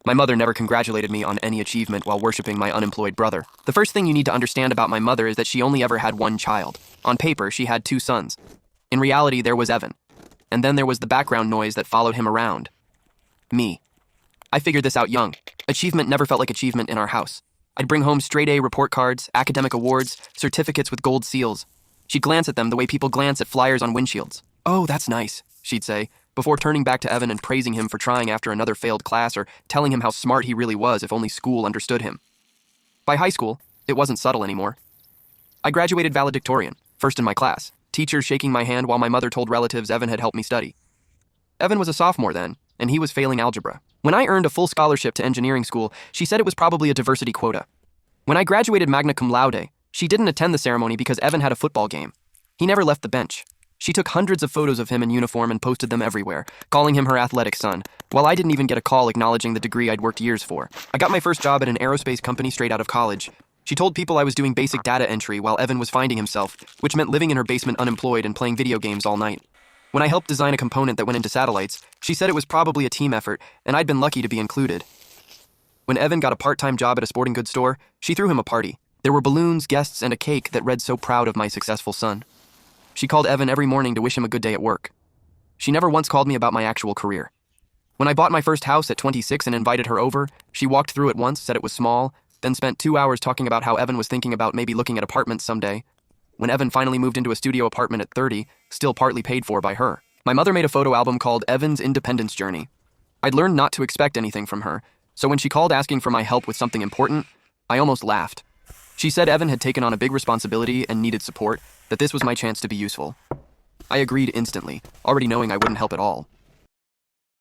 My mother never congratulated me on any achievement while worshiping my unemployed brother. The first thing you need to understand about my mother is that she only ever had one child. On paper, she had 2 sons. In reality, there was Evan. And then there was the background noise that followed him around. Me. I figured this out young. Achievement never felt like achievement in our house. I'd bring home straight-A report cards, academic awards, certificates with gold seals. She'd glance at them the way people glance at flyers on windshields. "Oh, that's nice," she'd say, before turning back to Evan and praising him for trying after another failed class or telling him how smart he really was if only school understood him. By high school, it wasn't subtle anymore. I graduated valedictorian, first in my class, teachers shaking my hand while my mother told relatives Evan had helped me study. Evan was a sophomore then, and he was failing algebra. When I earned a full scholarship to engineering school, she said it was probably a diversity quota. When I graduated magna cum laude, she didn't attend the ceremony because Evan had a football game. He never left the bench. She took hundreds of photos of him in uniform and posted them everywhere, calling him her athletic son, while I didn't even get a call acknowledging the degree I'd worked years for. I got my first job at an aerospace company straight out of college. She told people I was doing basic data entry while Evan was finding himself, which meant living in her basement unemployed and playing video games all night. When I helped design a component that went into satellites, she said it was probably a team effort, and I'd been lucky to be included. When Evan got a part-time job at a sporting goods store, she threw him a party. There were balloons, guests, and a cake that read "So proud of my successful son." She called Evan every morning to wish him a good day at work. She never once called me about my actual career. When I bought my first house at 26 and invited her over, she walked through it once, said it was small, then spent 2 hours talking about how Evan was thinking about maybe looking at apartments someday. When Evan finally moved into a studio apartment at 30, still partly paid for by her, my mother made a photo album called Evan's Independence Journey. I'd learned not to expect anything from her, so when she called asking for my help with something important, I almost laughed. She said Evan had taken on a big responsibility and needed support, that this was my chance to be useful. I agreed instantly, already knowing I wouldn't help at all.